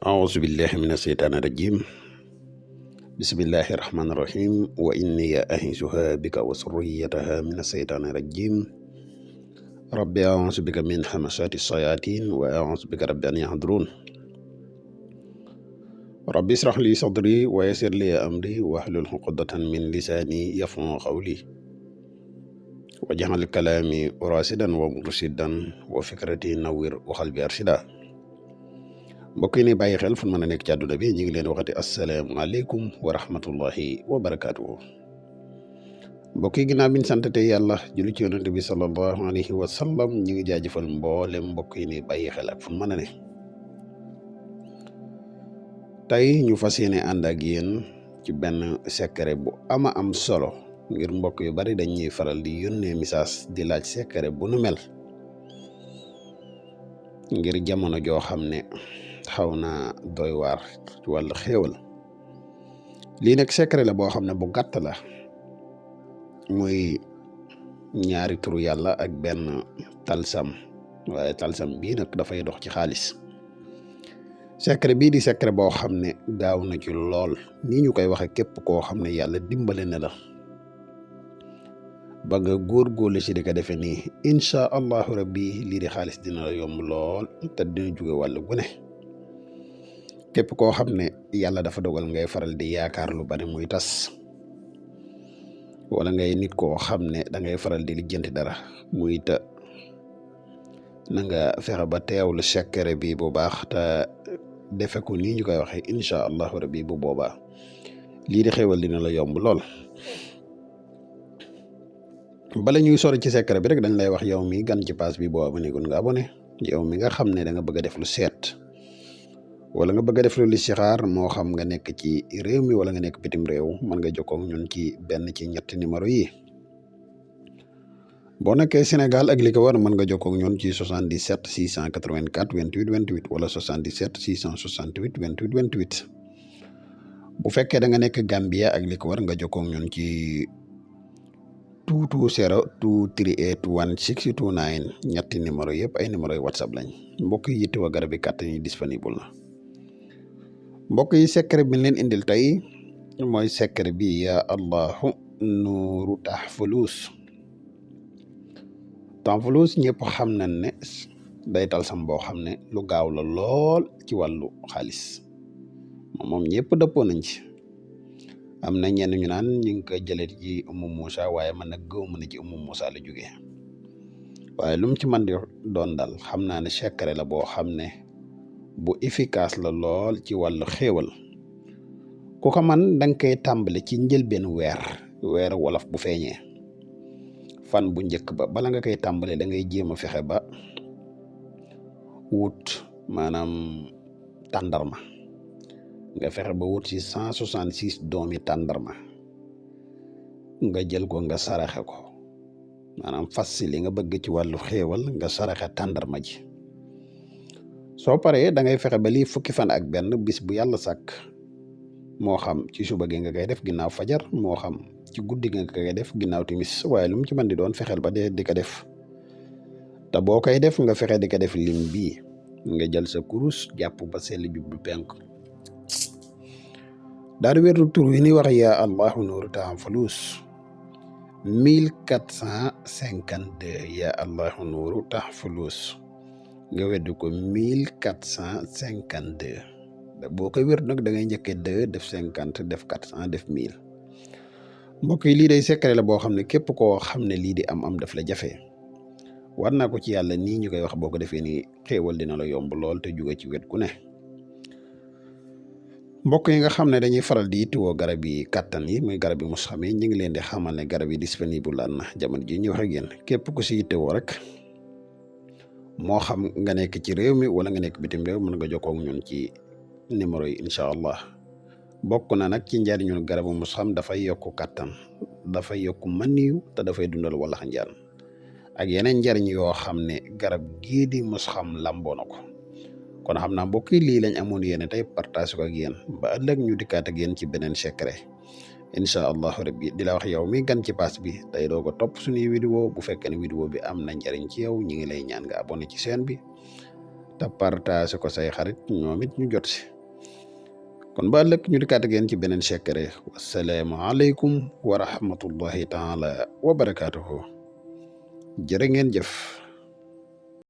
أعوذ بالله من الشيطان الرجيم بسم الله الرحمن الرحيم وإني أعيذها بك وذريتها من الشيطان الرجيم رب أعوذ بك من همزات الشياطين وأعوذ بك رب أن يحضرون رب اشرح لي صدري ويسر لي أمري واحلل عقدة من لساني يفقهوا قولي واجعل كلامي راشدا ومرشدا وفكرتي نوّر وقلبي أرشدا mbokk yi ni bàyyi xel fu mën a nekk ci àdduna bi ñu ngi leen waxati asalaamaaleykum wa rahmatullahi wa barakaatuhu mbokk yi ginnaaw bi ñu santate yàlla julli ci yonent bi sallallahu alayhi wa sallam ñu ngi jaajëfal mboolem mbokk yi ni bàyyi xel ak fu mën a ne tey ñu fas yéene ànd ak yéen ci benn secret bu ama am solo ngir mbokk yu bari dañuy faral di yónnee message di laaj secret bu nu mel ngir jamono joo xam ne xaw na doy waar ci wàllu xéewal lii nag secret la boo xam ne bu gàtt la muy ñaari turu yàlla ak benn talsam waaye talsam bii nag dafay dox ci xaalis secret bii di secret boo xam ne gaaw na ci lool nii ñu koy waxe képp koo xam ne yàlla dimbale na la ba nga góorgóorlu si di ko defee nii incha allahu rabbi lii di xaalis dina la yomb lool te dina jóge wàllu gu ne képp koo xam ne yàlla dafa dogal ngay faral di yaakaar lu bari muy tas wala ngay nit koo xam ne da ngay faral di lijjanti dara muy te na nga fexe ba teewlu secret bi bu baax te defe ko nii ñu koy waxee incha allahu rabbi bu boobaa lii di xéwal dina la yomb lool. bala ñuy sori ci secret bi rek dañ lay wax yow mi gan ci page bi boo abonné gun nga abonné yow mi nga xam ne da nga bëgg a def lu seet wala nga bëgg a def lu listixaar moo xam nga nekk ci réew mi wala nga nekk bitim réew mën nga jokkoo ak ñun ci benn ci ñetti numéro yi boo nekkee Sénégal ak li ko war mën nga jokkoo ak ñun ci 77 684 28 28 wala 77 668 28 28 bu fekkee da nga nekk Gambia ak li ko war nga jokkoo ak ñun ci 220-238-1629 ñetti numéro yëpp ay numéro yu whatsapp lañ mbokk yi yittewoo garab yi kàttan yi disponible na mbokk yi secret bi leen indil tey mooy secret bi ya allahu nuuru tahfulus ñëpp xam nañ ne day talsam boo xam ne lu gaaw la lool ci wàllu xaalis moom ñëpp dëppoo nañ ci am na ñenn ñu naan ñu ngi koy jëlee ci Umu Muusa waaye man nag gëw mën a ci Umu Muusa la jógee waaye lu mu ci man di doon dal xam naa ne secret la boo xam ne bu efficace la lool ci wàllu xéewal ku ko man da nga koy tàmbali ci njëlbeen weer wolof bu feeñee fan bu njëkk ba bala nga koy tàmbale da ngay jéem a fexe ba wut maanaam tàndarma nga fexe ba wut ci 166 doomi tàndarma nga jël ko nga saraxe ko maanaam fas si li nga bëgg ci wàllu xéewal nga saraxe tàndarma ji soo paree da ngay fexe ba lii fukki fan ak benn bis bu yàlla sàkk moo xam ci suba gi nga koy def ginnaaw fajar moo xam ci guddi gi nga koy def ginnaaw timis waaye lu mu ci mën di doon fexeel ba dee di ko def te boo koy def nga fexe di ko def lim bii nga jël sa kurus jàpp ba sell jublu penk daal di wéeru tur wi ni wax yaa allahu nuuru tahfulus 1452 yaa allahu nuuru tahfulus nga weddu ko 1452 boo koy wér nag da ngay njëkkee 2 def 50 def 400 def 1000 mbokk yi lii day secret la boo xam ne képp koo xam ne lii di am daf la jafe war naa ko ci yàlla nii ñu koy wax boo ko defee nii xéewal dina la yomb lool te jóge ci wet ku ne mbokk yi nga xam ne dañuy faral di yittewoo garab yi kàttan yi muy garab yi mos xamee ñu ngi leen di xamal ne garab yi disponible na jamono ji ñu wax ak yéen képp ku si yittewoo rek moo xam nga nekk ci réew mi wala nga nekk bitim réew mën nga jokkoo ak ñun ci numéro yi incha allah bokk na nag ci njariñu garabu mos xam dafay yokk kàttan dafay yokk maniyu te dafay dundal wala xanjaan ak yeneen njariñ yoo xam ne garab gii di mos xam lamboo na ko kon xam naa mbokk yi lii lañ amoon yéene tey partage ko ak yéen ba ëllëg ñu dikkaat ak yéen ci beneen secret incha allahu rabbi di la wax yow mi gan ci pass bi tey doo ko topp suñuy vidéo bu fekkee ne vidéo bi am na njariñ ci yow ñi ngi lay ñaan nga abonné ci chaîne bi te partage ko say xarit ñoom it ñu jot si kon ba ëllëg ñu dikkaat ak yéen ci beneen secret wasalaamu aleykum wa rahmatullahi taala wa barakaatuhu jërë ngeen jëf